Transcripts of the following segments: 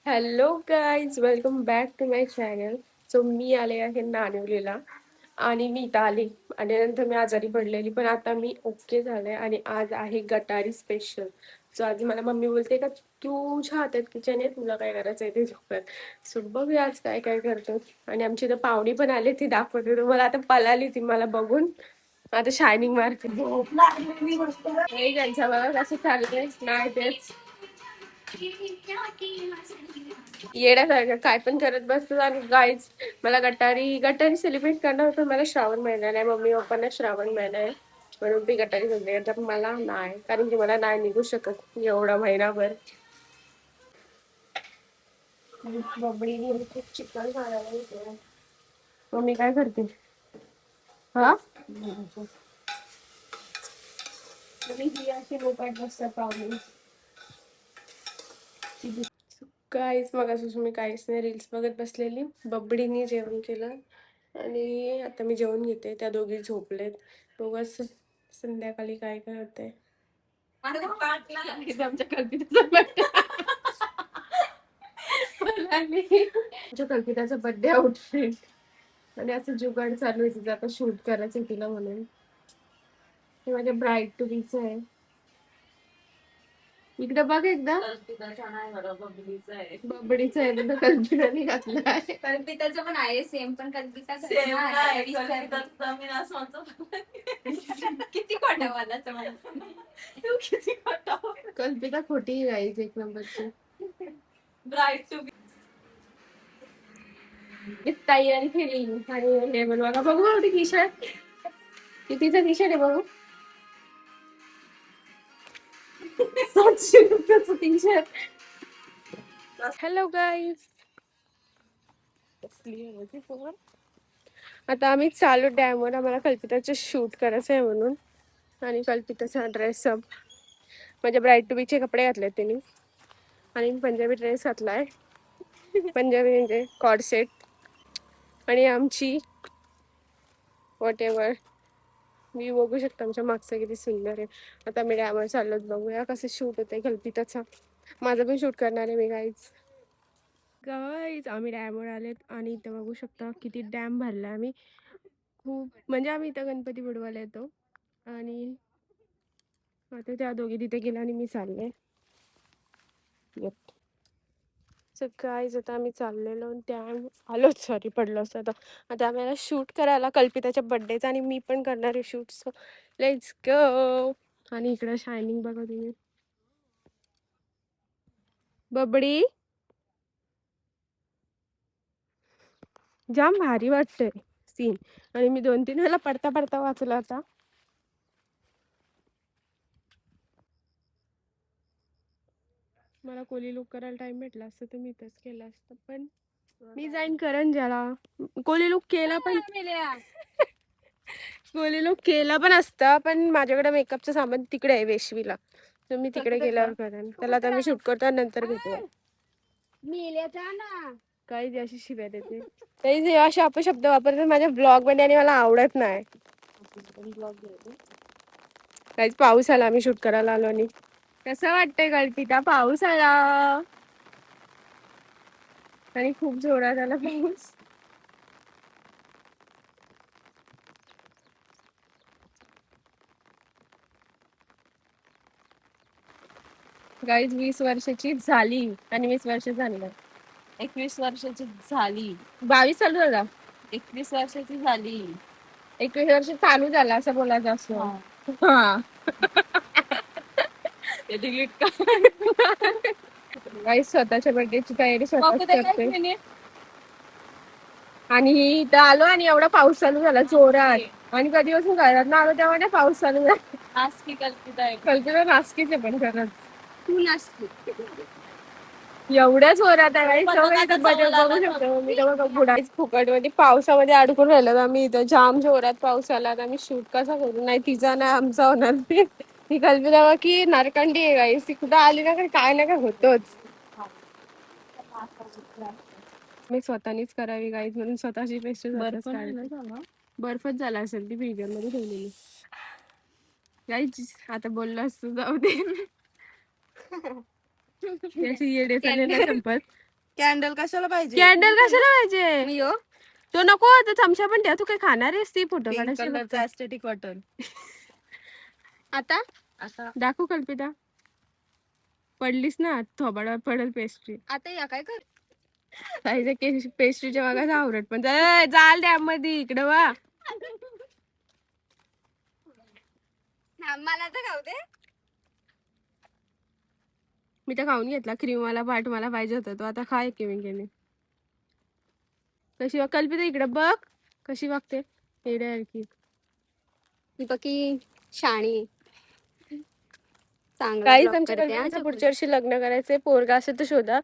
Hello guys, welcome back to my channel. So मी आले आहे नानिवलीला आणि मी इथं आली आणि नंतर मी आजारी पडलेली, पण आता मी ओके झाले आणि आज आहे गटारी स्पेशल. सो आज मला मम्मी बोलते का तुझ्या हातात किचन आहे, तुला काय करायचं आहे ते कर. सो बघूया आज काय काय करतो. आणि आमची इथं पाहुणी पण आली, ती दाखवते तुम्हाला. आता पळाली ती मला बघून, आता शायनिंग मारते. हे त्यांच्या बघा कसं चाललंय, नाही तेच येण्यासारखं काय पण करत बसतो. आणि गाईज, मला गटारी गटारी सेलिब्रेट करणार होतं. मला श्रावण महिना नाही, मम्मी पप्पांना श्रावण महिना आहे म्हणून ती गटारी सेलिब्रेट करतात. मला नाही, कारण की मला नाही निघू शकत एवढा महिनाभर. बबडी चिकन खायला. मम्मी काय करते? हा, ही अशी लोकांत बसतात पाहुणे. काहीच मग असं मी काहीच नाही, रील्स बघत बसलेली. बबडीने जेवण केलं आणि आता मी जेवण घेते. त्या दोघी झोपलेत. बघूच संध्याकाळी काय काय होतंय. आमच्या कल्पिताचा बर्थडे आउटफिट आणि असं जुगाड चालू आहे तिचं. आता शूट करायचं तिला म्हणून. हे माझ्या ब्राईड टू बीच आहे. इकडे बघ एकदा. बबडीचा आहे तर कल्पनाने घातला आहे. कल्पिताचं पण आहे सेम, पण कल्पिता किती खोटा वालाचा मला तू किती खोटा. कल्पिता खोटी गाईज, एक नंबरची. ब्राईट टू तयारी केली आणि हे बघा, बघू एवढी टी शर्ट कितीचा टी शर्ट आहे बघू. 700 रुपयाचं टी शर्ट. हॅलो गाईज, आता आम्ही चालू डॅमवर. आम्हाला कल्पिताचं शूट करायचं आहे म्हणून. आणि कल्पिताचा ड्रेसअप, माझ्या ब्राईड टू बीचे कपडे घातले त्यांनी आणि पंजाबी ड्रेस घातलाय. पंजाबी म्हणजे कॉर्ड सेट. आणि आमची वॉट एव्हर मी बघू शकता आमच्या मागचं किती सुंदर आहे. आता मी डॅमवर चाललोच, बघूया कसं शूट होतंय कल्पिताचा. माझं पण शूट करणार आहे मी गाईज. गाईज आम्ही डॅमवर आलेत आणि इथं बघू शकता किती डॅम भरला आम्ही. खूप म्हणजे आम्ही इथं गणपती बुडवायला येतो. आणि आता त्या दोघी तिथे गेल्या आणि मी चालले. सो गाईज आता आम्ही चाललेलो डॅम आलोच, सॉरी पडलो असं. आता आम्हाला शूट करायला कल्पिताच्या बर्थडेचा आणि मी पण करणार आहे शूट. So let's go. आणि इकडं शायनिंग बघा तुम्ही. बबडी जाम भारी वाटतंय सीन. आणि मी 2-3 वेळा पडता पडता वाचला आता. मला कोली लुक करायला टाइम भेटला असतं तर मी इथंच केलं असतं, पण मी जाईन करंजाला. कोली लुक केला पण कोली लुक केला पण असता, पण माझ्याकडे मेकअपचं सामान तिकडे आहे वेशवीला. तर मी तिकडे गेल्यावर करेन. त्याला आता मी शूट करतो नंतर भेटूया. काही अशी शिव्या देते. काही असे अपशब्द वापरतात माझ्या ब्लॉग मध्ये आणि मला आवडत नाही. काहीच पाऊस आला, आम्ही शूट करायला आलो. आणि कसं वाटतंय कल्पिता, पाऊस आला आणि खूप जोरात आला पाऊस. गाईज 20 वर्षाची झाली आणि 20 वर्ष झाली. 21 वर्षाची झाली. 22 चालू झाला, 21 वर्षाची झाली. 21 वर्ष चालू झाला असं बोलायचं असं. हा डिलीट कर. गाईज स्वतःच्या बर्थडेची तयारी स्वतःच करते. आणि इथं आलो आणि एवढा पाऊस चालू झाला जोरात. आणि कधीपासून घरात ना आलो तेव्हा नाही पाऊस चालू झाला. नासकी कल्पिता आहे. कल्पिता नासकीच आहे पण खरंच. तू नासकी एवढ्या जोरात आहे. बघू शकतो मी तेव्हा बुडायच फुकट मध्ये पावसामध्ये अडकून राहिलो आम्ही. इथं जाम जोरात पाऊस आला. आम्ही शूट कसा करू, नाही तिचा नाही आमचा होणार. ती कल्पिता की नरकंडी आहे गाईस. ती कुठं आली ना काय ना काय होतोच. मी स्वतःनीच करावी गाईज म्हणून स्वतःची पेस्ट बर्फच झाला असेल, ती फ्रीजर मध्ये ठेवलेली. गाईज आता बोललो असतो जाऊ दे. त्याची येडे चालले ना संपत. कॅन्डल कशाला पाहिजे? कॅन्डल कशाला पाहिजे? मी हो तो नको तो चमचा पण ठेव. तू काय खाणार आहेस ती फोटो पिंक काढायची कलरचा ऍस्थेटिक वाटन. आता आता दाखवू कल्पिता. पडलीस ना थोबाडावर पडेल पेस्ट्री. आता या काय कर पाहिजे पेस्ट्रीच्या मागाचा आवरत पण जाल डॅम मध्ये इकडे वा. मला तर खाऊ दे. मी तर खाऊन घेतला क्रीम वाला पार्ट मला पाहिजे होता तो आता खाय केमी. कशी कल्पिता इकडे बघ कशी वागते येड्यासारखी. बाकी शाणी चांगला काहीच ब्लॉग आमच्या करते कल्पनेचं पुढच्या वर्षी लग्न करायचंय. पोरगा असेल तर शोधा.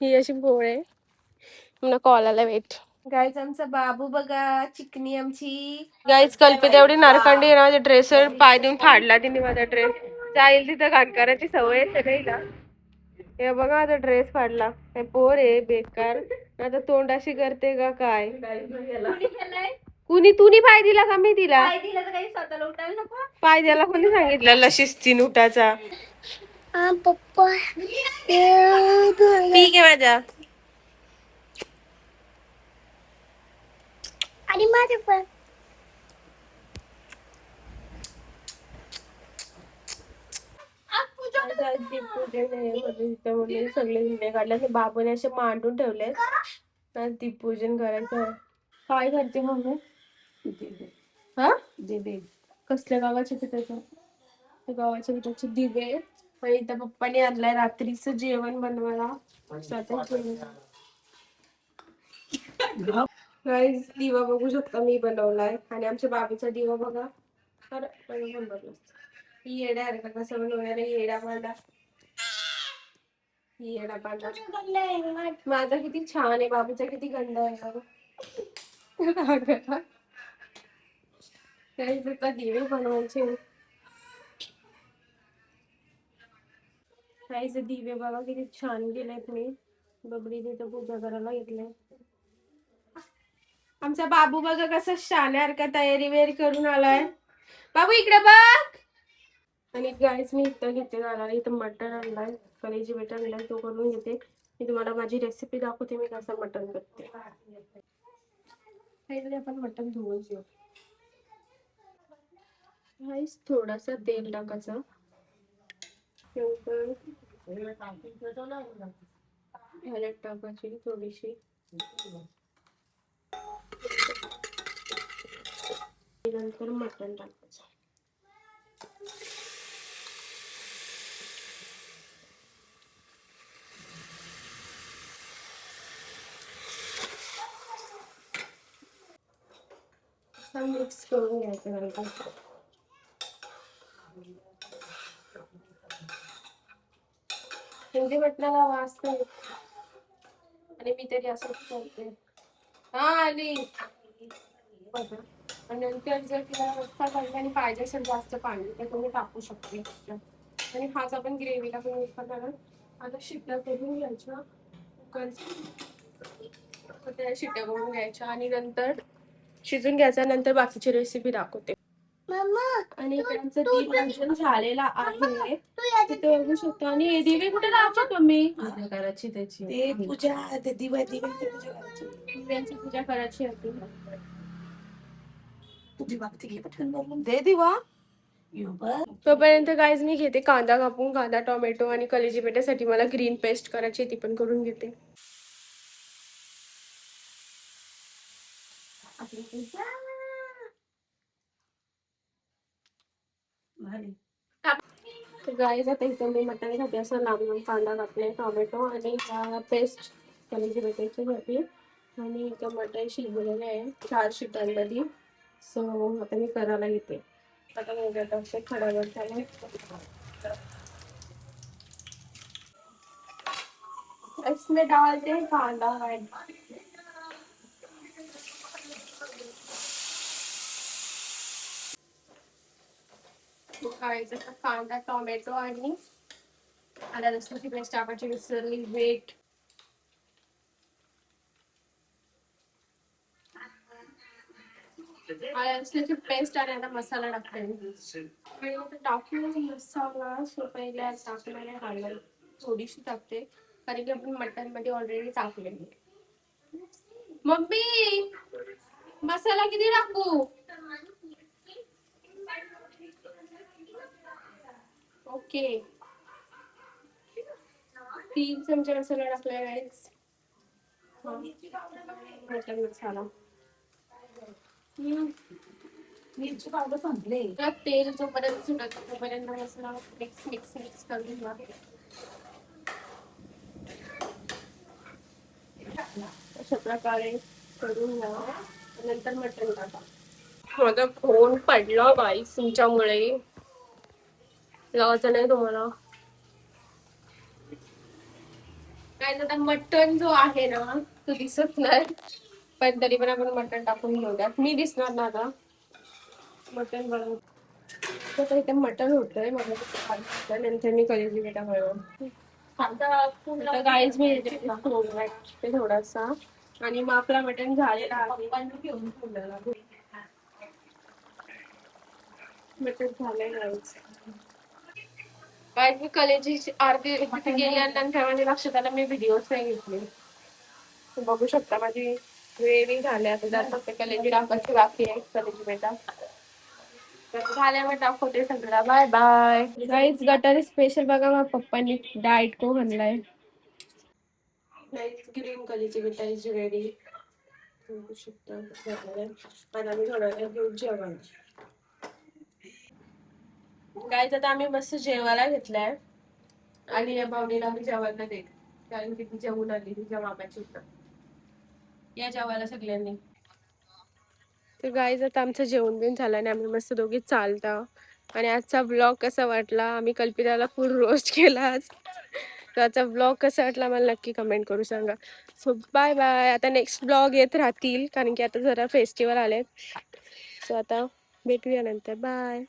ही अशी पोळ आहे. मला कॉल आला वेट. गाईज आमचा बाबू बघा चिकनी आमची. गाईज कल्पिता एवढी नारखंडी आहे ना माझ्या ड्रेसवर पाय देऊन फाडला तिने माझा ड्रेस. जाईल तिथं घाणकाराची सवय आहे सगळीला. हे बघा माझा ड्रेस फाडला. काय पोर आहे बेकार. आता तोंडाशी करते का काय? कुणी तुनी पाय दिला का मी तिला? पाय द्यायला कोणी सांगितलं शिस्तीन उठाचा? पप्पा ठीक आहे माझ्या. आणि माझे पण सगळे दिवे काढले. बाबूने असे मांडून ठेवले. दीपपूजन करायचं. काय करते मम्मी? हा दिवे. कसल्या गावाच्या पिठाचं? गावाच्या पिठाचे दिवे. आणि इथं पप्पाने आणलाय रात्रीचं जेवण बनवायला. गाईस दिवा बघू शकता मी बनवलाय. आणि आमच्या बाबूचा दिवा बघा. येडा आहे का कसं बनवणार येडा पांडा. येडा पांडा माझा किती छान आहे. बाबूचा किती गंड आहे. दिवे बनवायचे. काहीच दिवे बघा किती छान गेलेत. मी बबडी तिथं पूजा करायला घेतले. आमचा बाबू बघा कसं शाण्यासारखा तयारी वेरी करून आलाय. बाबू इकडे बघ. आणि गाईस मी इथं घेते जाणार. इथं मटण आणलाय. कलेजी बेटा आणलाय तो करून घेते. मी तुम्हाला माझी रेसिपी दाखवते मी कसं मटण करते. पहिले आपण मटण धुवून घेऊ. गाईस थोडासा तेल टाकायचं. हळद टाकायची थोडीशी. नंतर मटण टाकायचं. मिक्स करून घ्यायचं नंतर. हिंदी मटणाला वास नाही. आणि मी तरी असंच करते. हा आली. आणि नंतर जर तिला रस्ता काढला आणि पाहिजे असेल जास्त पाणी तर तुम्ही टाकू शकते. आणि हाच आपण ग्रेव्हीला पण यूज करणार. आता शिट्ट्या करून घ्यायच्या कुकर त्या शिट्ट्या करून घ्यायच्या आणि नंतर शिजून घ्यायच्या. नंतर बाकीची रेसिपी दाखवते. आणि इकडचं दीपपूजन झालेला आहे. तिथे बघू शकतो. आणि दिवे कुठे लावायचे तुम्ही? पूजा करायची त्याची. ते पूजा ते दिव्यांची पूजा करायची. दिव्यांची पूजा करायची होती. दे दिवा. तोपर्यंत गाईज मी घेते कांदा कापून. कांदा टोमॅटो आणि कलेजी पेट्यासाठी मला ग्रीन पेस्ट करायची ती पण करून घेते. गाईज आता इथं मी मटणसाठी असं लांबून कांदा कापले टोमॅटो आणि पेस्ट कलेजी पेट्याची घातली. आणि इथं मटण शिजलेलं आहे 4 शिट्यांमध्ये. सो आता मी करायला घेते. आता मोठ्या खडावर झाले. इसमें डालते हैं कांदा. कांदा टोमॅटो आणि आला लसूणची पेस्ट टाकायची. विसरली वेट. आला लसूणची पेस्ट आणि आता मसाला टाकते. टाकून मसाला पहिले टाकणारे हळद थोडीशी टाकते कारण की आपण मटन मध्ये ऑलरेडी टाकले. मम्मी मसाला किती टाकू? ओके 3 चमचे मसाला टाकलाय गाईस. मटन मसाला. मिरची पावडर संपले. तेल जोपर्यंत सुटत तोपर्यंत मसाला मिक्स मिक्स मिक्स करून घ्या. अशा प्रकारे करून घ्या. नंतर मटण टाका. माझा फोन पडला गाईस तुमच्यामुळे. लावायचं नाही तुम्हाला. काय आता मटण जो आहे ना तो दिसत नाही, पण तरी पण आपण मटण टाकून घेऊयात. मी दिसणार ना आता मटण बनवून. तर इथे मटण होतंय मग नंतर मी कलेजी बेटा बनवून. आता गाईज मी ते थोडासा आणि मग आपला मटण झालेला आहे. घेऊन ठेवलेला. मटण झालंय गाईज. काय मी कलेजी आरती गेली आणि नंतर माझ्या लक्षात आलं मी व्हिडिओच नाही घेतले. बघू शकता माझी ग्रेव्ही झाल्या. आता जास्त ते कलेजी टाकायची बाकी आहे. कलेजी बेटा झाल्यावर दाखवते सगळं. Bye bye guys. Gatari special बघा मग पप्पांनी डाएट को आणलाय. ग्रीन कलेजी बेटा इज रेडी. बघू शकता आता मी थोडा वेळ घेऊन जेवण. गाईज आता आम्ही मस्त जेवायला घेतलाय आणि या पाहुणीला आम्ही जेवायला देत कारण की ती जेवून आली तिच्या मामाची इथं. या जेवायला सगळ्यांनी. तर गाईज आता आमचं जेवण बिन झालं आणि आम्ही मस्त दोघी चालता. आणि आजचा ब्लॉग कसा वाटला. आम्ही कल्पिताला फुल रोस्ट केला आज. तर आजचा ब्लॉग कसा वाटला मला नक्की कमेंट करू सांगा. So bye bye. आता नेक्स्ट ब्लॉग येत राहतील कारण की आता जरा फेस्टिवल आलेत. सो आता भेटूया नंतर. बाय.